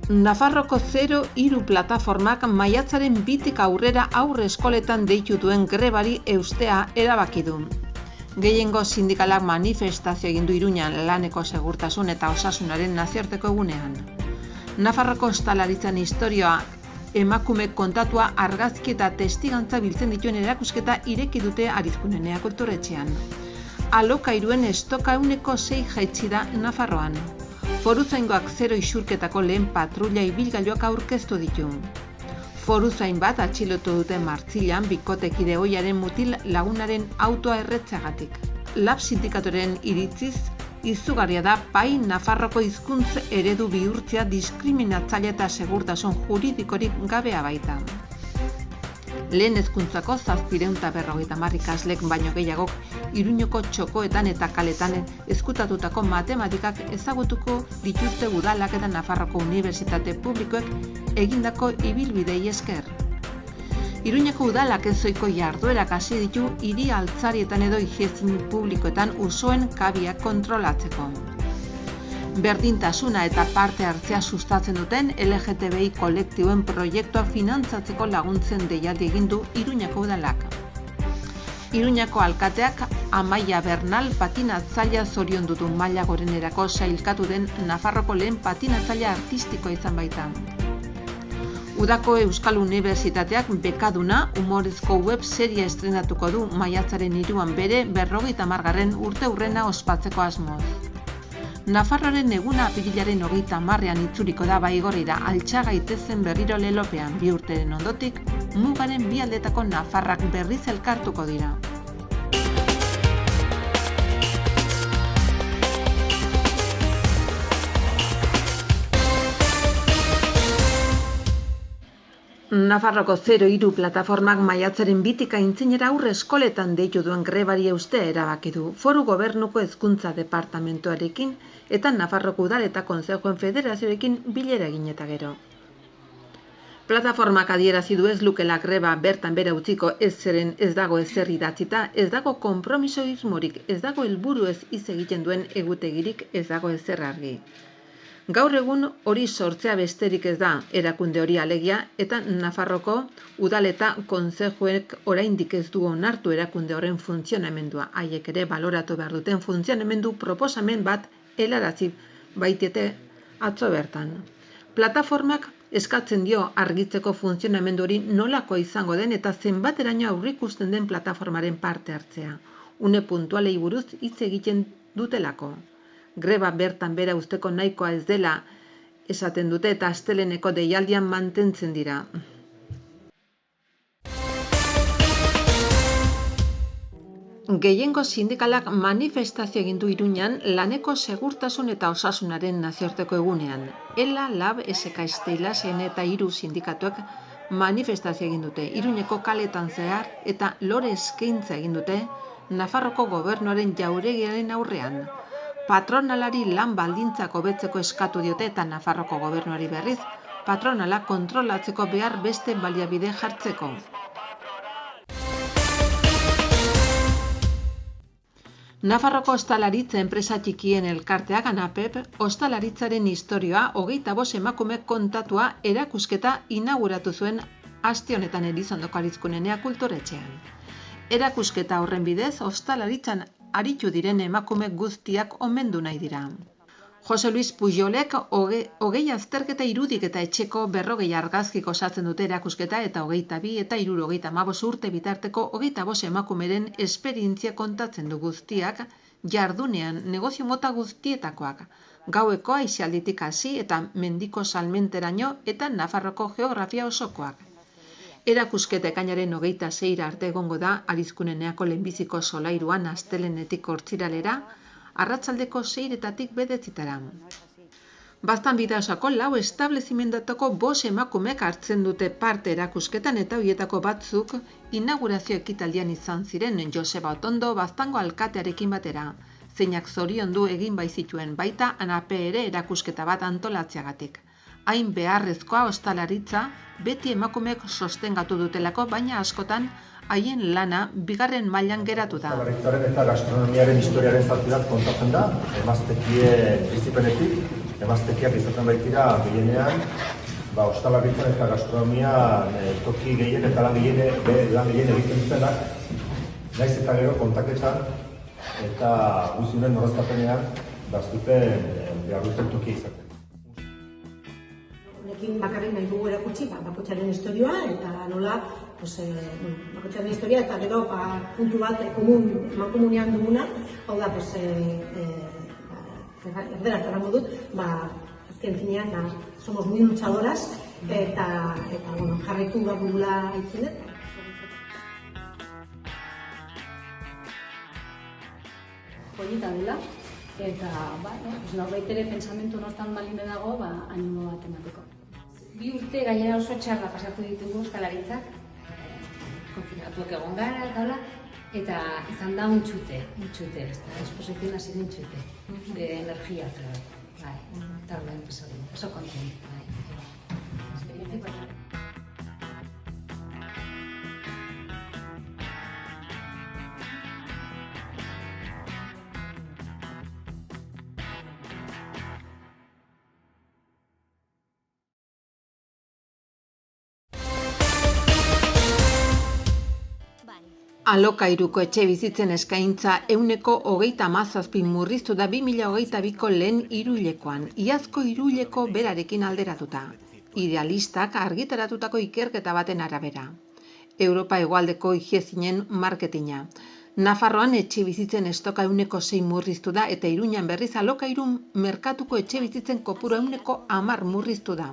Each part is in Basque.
Nafarroko 03 plataformak maiatzaren 2tik aurrera aurre eskoletan deitu duen grebari eustea erabaki du. Gehiengo sindikalak manifestazio egin du Iruñan laneko segurtasun eta osasunaren nazioarteko egunean. Nafarroko ostalaritzan historia emakume kontatua argazki eta testigantza biltzen dituen erakusketa ireki dute Arizkunenea kulturetxean. Alokairuen estoka 6% jaitsi da Nafarroan. Foruzaingoak 0 isurketako lehen patrulla ibilgailuak aurkeztu ditu. Foruzain bat atxilotu dute Martzilan bikotekide ohiaren mutil lagunaren autoa erretzeagatik. Lab sindikatoren iritziz, izugarria da pai Nafarroko hizkuntz eredu bihurtzea diskriminatzaile eta segurtasun juridikorik gabea baita. Lehen hezkuntzako 750 ikaslek baino gehiagok Iruñeko txokoetan eta kaletan ezkutatutako matematikak ezagutuko dituzte udalak eta Nafarroko unibertsitate publikoek egindako ibilbidei esker. Iruñeko udalak ezoiko jarduerak hasi ditu hiri altzarietan edo higiezin publikoetan usoen kabiak kontrolatzeko. Berdintasuna eta parte hartzea sustatzen duten LGTBI kolektiboen proiektua finantzatzeko laguntzen deialdi egin du Iruñeko udalak. Iruñako alkateak Amaia Bernal patinatzailea zoriondu du maila gorenerako sailkatu den Nafarroko lehen patinatzailea artistikoa izan baita. Udako Euskal Unibertsitateak bekaduna humorezko web seria estrenatuko du maiatzaren 3an bere 50. urteurrena ospatzeko asmoz. Nafarroaren eguna apirilaren 30ean itzuriko da Baigorrira altxa gaitezen berriro lelopean 2 urteren ondotik, mugaren bi aldetako nafarrak berriz elkartuko dira. Nafarroko 03 plataformak maiatzaren 2tik aintzinera aurre eskoletan deitu duen grebari eustea erabaki du Foru Gobernuko Hezkuntza Departamentuarekin eta Nafarroko Udal eta Kontzejoen Federazioekin bilera egin eta gero. Plataformak adierazi du ez lukela greba bertan bera utziko ez dago ezer idatzita, ez dago konpromiso irmorik, ez dago helburu ez hitz egiten duen egutegirik, ez dago ezer argi. Gaur egun hori sortzea besterik ez da, erakunde hori alegia, eta Nafarroko Udal eta Kontzejoek oraindik ez du onartu erakunde horren funtzionamendua, haiek ere baloratu behar duten funtzionamendu proposamen bat helarazi baitete atzo bertan. Plataformak eskatzen dio argitzeko funtzionamendu hori nolako izango den eta zenbateraino aurreikusten den plataformaren parte hartzea. Une puntualei buruz hitz egiten dutelako. Greba bertan bera usteko nahikoa ez dela esaten dute eta asteleheneko deialdian mantentzen dira. Gehiengo sindikalak manifestazio egin du Iruñan laneko segurtasun eta osasunaren nazioarteko egunean. ELA, LAB, SK Stila, SN eta 3 sindikatuak manifestazio egin dute Iruñeko kaletan zehar eta lore eskaintza egin dute Nafarroko gobernuaren jauregiaren aurrean. Patronalari lan baldintzak hobetzeko eskatu diote eta Nafarroko gobernuari berriz, patronala kontrolatzeko behar beste baliabide jartzeko. Nafarroko ostalaritza enpresa txikien elkarteak ANAPEP ostalaritzaren historioa 25 emakume kontatua erakusketa inauguratu zuen aste honetan Elizondoko Arizkunenea kulturetxean. Erakusketa horren bidez ostalaritzan aritu diren emakume guztiak omendu nahi dira. Jose Luis Pujolek 20 azterketa irudik eta etxeko 40 argazkik osatzen dute erakusketa eta 22 eta 75 urte bitarteko 25 emakumeren esperientzia kontatzen du guztiak jardunean negozio mota guztietakoak, gaueko aisialditik hasi eta mendiko salmenteraino eta Nafarroko geografia osokoak. Erakusketa ekainaren 26 arte egongo da Arizkuneneako lehenbiziko solairuan astelehenetik ostiralera, arratsaldeko 6etatik 9etara. Baztan bidaosako 4 establezimendatoko 5 emakumek hartzen dute parte erakusketan eta horietako batzuk inaugurazio ekitaldian izan ziren Joseba Otondo Baztango alkatearekin batera, zeinak zoriondu egin baizituen baita ANAPE ere erakusketa bat antolatzeagatik. Hain beharrezkoa ostalaritza beti emakumeek sostengatu dutelako, baina askotan haien lana bigarren mailan geratu da. Ostalaritzaaren eta gastronomiaren historiaren zati bat kontatzen da, emaztekie bizipenetik, emaztekiak izaten baitira gehienean, ostalaritzan eta gastronomian toki gehien eta lan gehien egiten dutenak, naiz eta gero kontaketan eta guztien horreztapenean bazuten behar duten toki izaten. Honekin bakarrik nahi dugu erakutsi bakoitzaren historioa eta nola bakoitzaren historia eta gero puntu bat mankomunean duguna, hau da, erderaz errango dut, azken finean, somos muy luchadoras eta jarraitu bat dugula aitzinet. Polita dela, eta norbait ere pentsamentu nortan balin dago, animo bat emateko. 2 urte gainera oso txarra pasatu ditugu ostalaritzak, konfinatuak egon gara eta izan da un txute, esposizion hasi den txute, de energia otra vez, eta horren oso kontent, Alokairuko etxe bizitzen eskaintza 37% murriztu da 2022ko lehen hiruhilekoan, iazko hiruhileko berarekin alderatuta. Idealistak argitaratutako ikerketa baten arabera. Europa hegoaldeko higiezinen marketina. Nafarroan etxe bizitzen estoka 6% murriztu da eta Iruñan berriz alokairun merkatuko etxe bizitzen kopuru 10% murriztu da.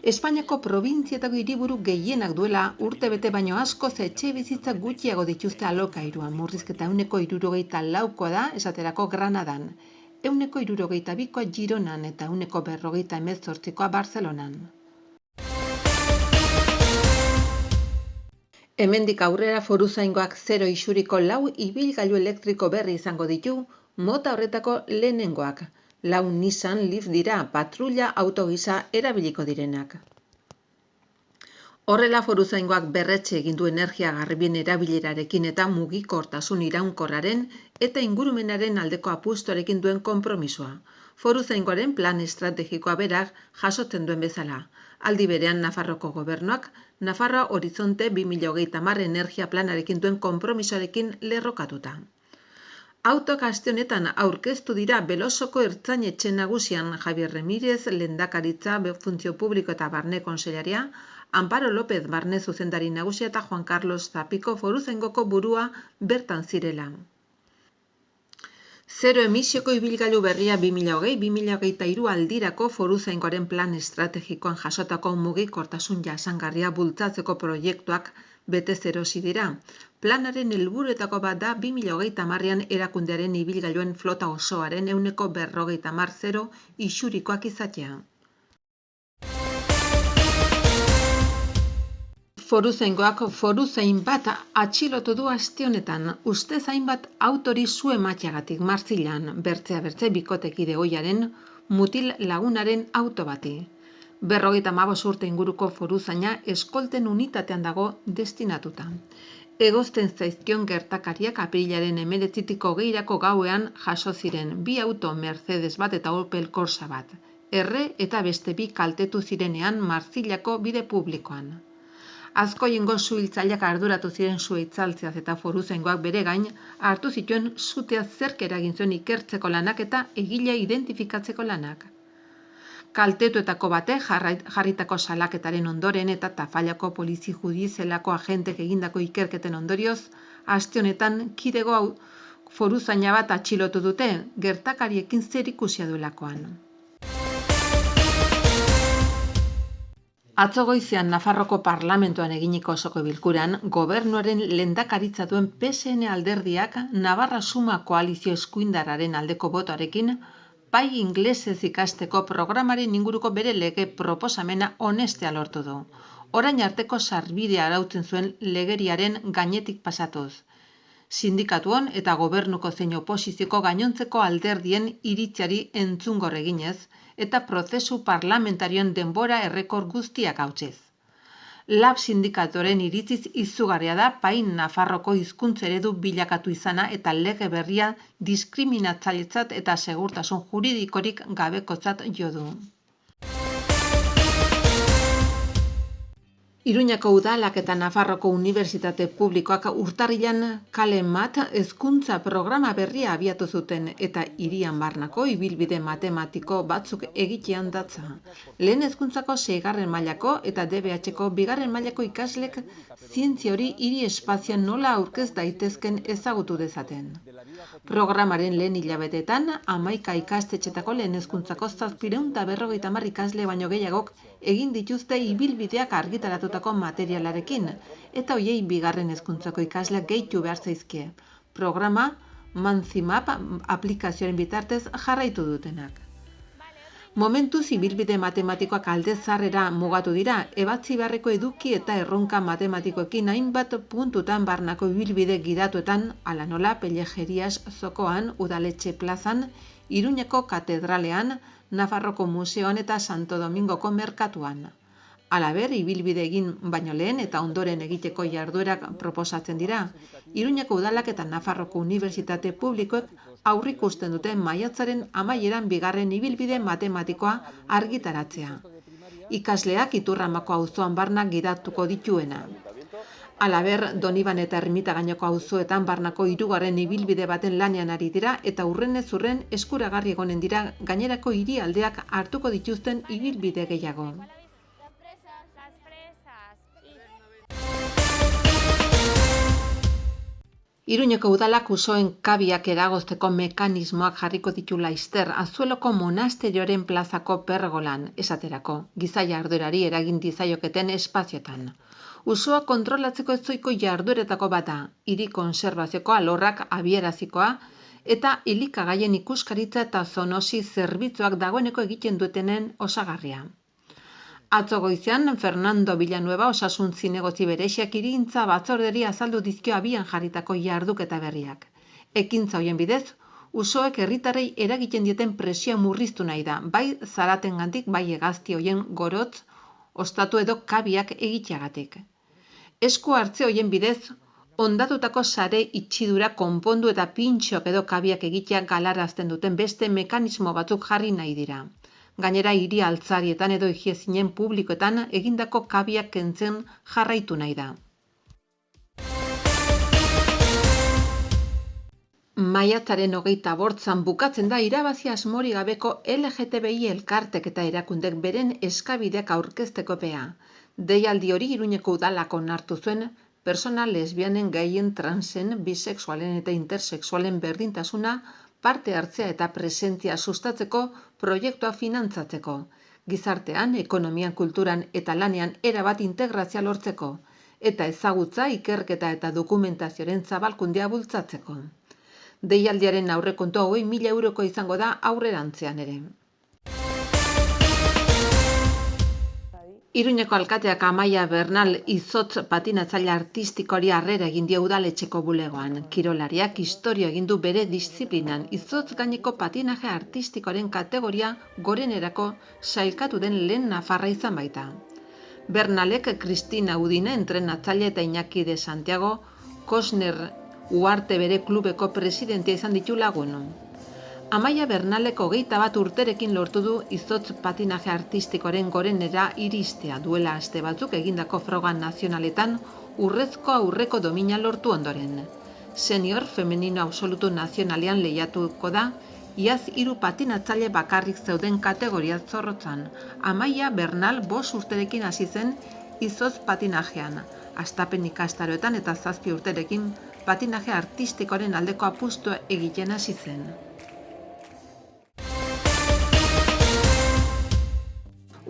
Espainiako probintzietako hiriburu gehienak duela urtebete baino askoz etxe bizitza gutxiago dituzte alokairuan, murrizketa 64%koa da, esaterako Granadan, 62%koa Gironan eta 48%koa Barcelonan. Hemendik aurrera foruzaingoak 0 isuriko 4 ibilgailu elektriko berri izango ditu, mota horretako lehenengoak. 4 Nissan Leaf dira, patrulla auto gisa erabiliko direnak. Horrela foruzaingoak berretxe egin du energia garbien erabilerarekin eta mugikortasun iraunkorraren eta ingurumenaren aldeko apustuarekin duen konpromisoa. Foruzaingoaren plan estrategikoa berak jasotzen duen bezala. Aldi berean Nafarroko gobernuak Nafarroa Horizonte 2030 energia planarekin duen konpromisoarekin lerrokatuta. Autoak aste honetan aurkeztu dira Belosoko ertzain-etxe nagusian Javier Remírez lehendakaritza funtzio publiko eta barne kontseilaria, Amparo López barne zuzendari nagusia eta Juan Carlos Zapiko foruzaingoko burua bertan zirela. 0 emisioko ibilgailu berria 2020-2023 aldirako foruzaingoaren plan estrategikoan jasotako mugikortasun jasangarria bultzatzeko proiektuak bete zerosi dira. Planaren helburuetako bat da 2030ean erakundearen ibilgailuen flota osoaren 50% isurikoak izatea. Foruzaingoak foruzain bat atxilotu du aste honetan, ustez hainbat autori su emateagatik Martzilan, bertzea bikotekide ohiaren mutil lagunaren auto bati. 55 urte inguruko foruzaina eskolten unitatean dago destinatuta. Egozten zaizkion gertakariak apirilaren 19-tik 20 gauean jaso ziren 2 auto Mercedes bat eta Opel Corsa bat. Erre eta beste 2 kaltetu zirenean Martzilako bide publikoan. Azkoiengo suhiltzaileak arduratu ziren sua itzaltzeaz eta foruzaingoak bere gain hartu zituen sutea zerk eragin zuen ikertzeko lanak eta egilea identifikatzeko lanak. Kaltetuetako batek jarritako salaketaren ondoren eta Tafallako polizi judizialeko agentek egindako ikerketen ondorioz, aste honetan kidego foruzaina bat atxilotu dute, gertakariekin zerikusia duelakoan. Atzo goizean Nafarroko Parlamentuan eginiko osoko bilkuran, gobernuaren lehendakaritza duen PSN alderdiak Navarra Suma koalizio eskuindarraren aldeko botoarekin bai ingelesez ikasteko programaren inguruko bere lege proposamena onestea lortu du. Orain arteko sarbidea arautzen zuen legeriaren gainetik pasatuz. Sindikatuon eta gobernuko zein oposizioko gainontzeko alderdien iritziari entzungor eginez eta prozesu parlamentarioen denbora errekor guztiak hautsiz. Lab sindikatoren iritziz izugarria da Pain Nafarroko hizkuntza eredu bilakatu izana eta lege berria diskriminatzailetzat eta segurtasun juridikorik gabekotzat jo du. Iruñeko udalak eta Nafarroko Unibertsitate Publikoak urtarrilean Kale-Mat hezkuntza programa berria abiatu zuten eta hirian barnako ibilbide matematiko batzuk egitean datza. Lehen hezkuntzako 6. mailako eta DBH-ko 2. mailako ikaslek zientzia hori hiri espazioan nola aurkez daitezken ezagutu dezaten. Programaren lehen hilabetetan 11 ikastetxetako lehen hezkuntzako 750 ikasle baino gehiagok egin dituzte ibilbideak argitaratutako materialarekin, eta hoiei 2. hezkuntzako ikasleak gehitu behar zaizkie. Programa Manzimap aplikazioaren bitartez jarraitu dutenak. Momentuz ibilbide matematikoak alde zarrera mugatu dira, ebatzi beharreko eduki eta erronka matematikoekin hainbat puntutan barnako ibilbide gidatuetan, ala nola Pellegerias zokoan, Udaletxe plazan, Iruñeko katedralean, Nafarroko museoan eta Santo Domingoko merkatuan. Halaber, ibilbide egin baino lehen eta ondoren egiteko jarduerak proposatzen dira. Iruñeko udalak eta Nafarroko Unibertsitate Publikoek aurrikusten dute maiatzaren amaieran 2. ibilbide matematikoa argitaratzea. Ikasleak Iturramako auzoan barna gidatuko dituena. Halaber, Doniban eta Ermita gaineko auzoetan barnako 3. ibilbide baten lanean ari dira eta urrenez urren eskuragarri egonen dira gainerako hiri aldeak hartuko dituzten ibilbide gehiago. Iruñeko udalak usoen kabiak eragozteko mekanismoak jarriko ditu laizter Azueloko monasterioaren plazako pergolan, esaterako, giza jarduerari eragin dizaioketen espazioetan. Usoa kontrolatzeko ezoiko jardueretako bata, hiri konserbazioko alorrak abierazikoa eta elikagaien ikuskaritza eta zoonosi zerbitzuak dagoeneko egiten duetenen osagarria. Atzo goizean, Fernando Villanueva osasun zinegotzi berexiak hirigintza batzorderi azaldu dizkio abian jarritako jarduketa berriak. Ekintza hoien bidez, usoek herritarrei eragiten dieten presioa murriztu nahi da, bai zaratengandik bai hegazti hoien gorotz, ostatu edo kabiak egiteagatik. Esku hartze hoien bidez, hondatutako sare itxidura konpondu eta pintxok edo kabiak egitea galarazten duten beste mekanismo batzuk jarri nahi dira. Gainera hiri altzarietan edo higiezinen publikoetan egindako kabiak kentzen jarraitu nahi da. Maiatzaren 28 bukatzen da irabazi asmori gabeko LGTBI elkartek eta erakundek beren eskabideak aurkezteko epea. Deialdi hori Iruñeko udalak onartu zuen persona lesbianen, gaien, transen, bisexualen eta intersexualen berdintasuna parte hartzea eta presentzia sustatzeko proiektua finantzatzeko, gizartean, ekonomian, kulturan eta lanean erabat integrazia lortzeko, eta ezagutza, ikerketa eta dokumentazioaren zabalkundea bultzatzeko. Deialdiaren aurrekontua 20.000 euroko izango da aurrerantzean ere. Iruñeko alkateak Amaia Bernal izotz patinatzaile artistikori harrera egin dio udaletxeko bulegoan. Kirolariak historia egin du bere disiplinan izotz gaineko patinaje artistikoaren kategoria gorenerako sailkatu den lehen nafarra izan baita. Bernalek Cristina Udine entrenatzaile eta Iñaki de Santiago Kosner Uarte bere klubeko presidentea izan ditu lagun. Amaia Bernalek 21 urterekin lortu du izotz patinaje artistikoaren gorenera iristea duela aste batzuk egindako froga nazionaletan urrezko aurreko domina lortu ondoren. Senior femenino absolutu nazionalean lehiatuko da, iaz 3 patinatzaile bakarrik zeuden kategoria zorrotzan. Amaia Bernal 5 urterekin hasi zen izotz patinajean, hastapen ikastaroetan eta 7 urterekin patinaje artistikoaren aldeko apustua egiten hasi zen.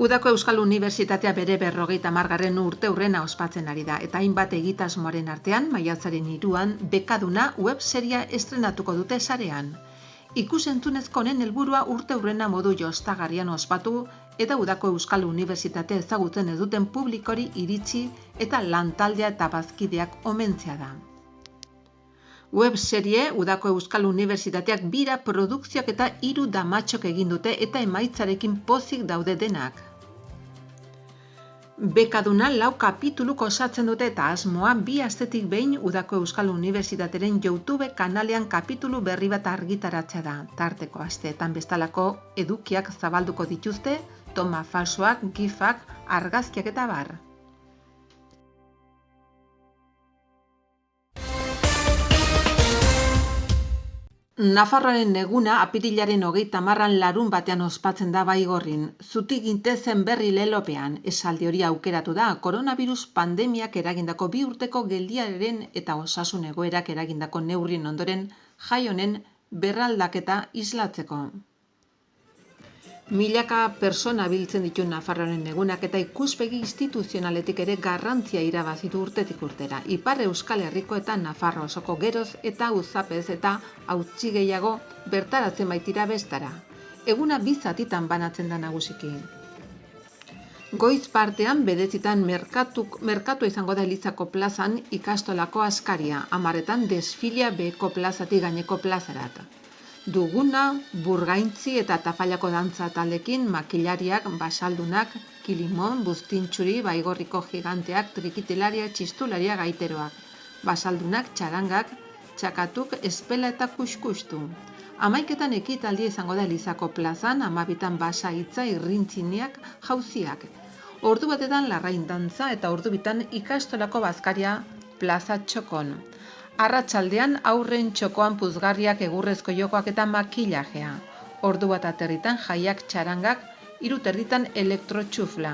Udako Euskal Unibertsitatea bere 50. urteurrena ospatzen ari da eta hainbat egitasmoaren artean maiatzaren 3an bekaduna webseria estrenatuko dute sarean. Ikus-entzunezko honen helburua urteurrena modu jostagarrian ospatu eta Udako Euskal Unibertsitatea ezagutzen ez duten publikori iritsi eta lantaldea eta bazkideak omentzea da. Webserie Udako Euskal Unibertsitateak bira produkzioak eta 3 damatxok egin dute eta emaitzarekin pozik daude denak. Bekaduna 4 kapituluk osatzen dute eta asmoa 2 astetik behin Udako Euskal Unibertsitateren YouTube kanalean kapitulu berri bat argitaratzea da. Tarteko asteetan bestalako edukiak zabalduko dituzte, toma falsoak, gifak, argazkiak eta bar. Nafarroaren eguna apirilaren 30 larunbatean ospatzen da Baigorrin. Zutik gintezen berri lelopean, esaldi hori aukeratu da koronavirus pandemiak eragindako 2 urteko geldiaren eta osasun egoerak eragindako neurrien ondoren jai honen berraldaketa islatzeko. Milaka persona biltzen ditu Nafarroaren egunak eta ikuspegi instituzionaletik ere garrantzia irabazitu urtetik urtera. Ipar Euskal Herriko eta Nafarro osoko geroz eta uzapez eta hautsi gehiago bertaratzen baitira bestara. Eguna 2 zatitan banatzen da nagusiki. Goiz partean bedezitan merkatu izango da Elizako plazan ikastolako askaria, 10etan desfilia beheko plazatik gaineko plazarat. Duguna, burgaintzi eta tafallako dantza taldekin makilariak, basaldunak, kilimon, buztintxuri, Baigorriko giganteak, trikitilaria, txistularia, gaiteroak, basaldunak, txarangak, txakatuk, espela eta kuskustu. 11etan ekitaldia izango da Elizako plazan, 12etan basa hitza, irrintziniak, jauziak. Ordu batetan larrain dantza eta ordu bitan ikastolako bazkaria plaza txokon. Arratsaldean aurren txokoan puzgarriak, egurrezko jokoak eta makillajea. Ordu bat aterritan jaiak, txarangak, 3:30 elektrotxufla.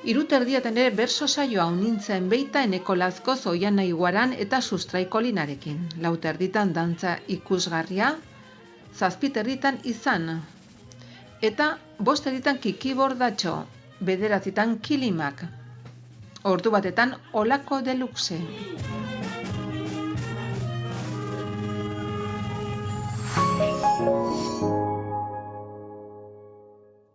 3:30 ere berso saioa unintzen beita Eneko Lazkoz, Oiana Iguaran eta Sustraiko Linarekin. 4:30 dantza ikusgarria, 7:30 izan. Eta 5:30 Kiki Bordatxo, 9:00 kilimak. Ordu batetan Olako Deluxe.